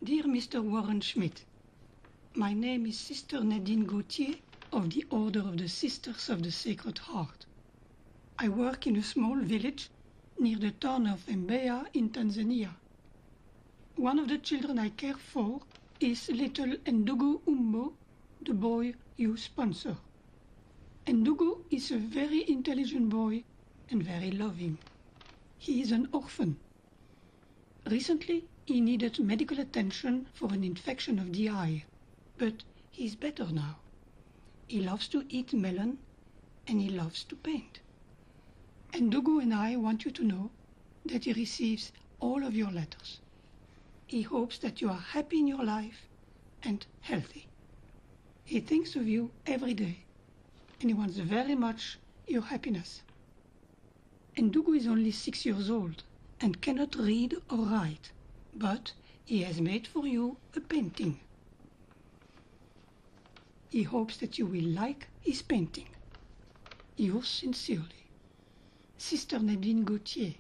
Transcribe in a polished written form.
Dear Mr. Warren Schmidt, my name is Sister Nadine Gauthier of the Order of the Sisters of the Sacred Heart. I work in a small village near the town of Mbeya in Tanzania. One of the children I care for is little Ndugu Umbo, the boy you sponsor. Ndugu is a very intelligent boy and very loving. He is an orphan. Recently, he needed medical attention for an infection of the eye, but he's better now. He loves to eat melon and he loves to paint. Ndugu and I want you to know that he receives all of your letters. He hopes that you are happy in your life and healthy. He thinks of you every day and he wants very much your happiness. Ndugu is only 6 years old and cannot read or write, but he has made for you a painting. He hopes that you will like his painting. Yours sincerely, Sister Nadine Gauthier.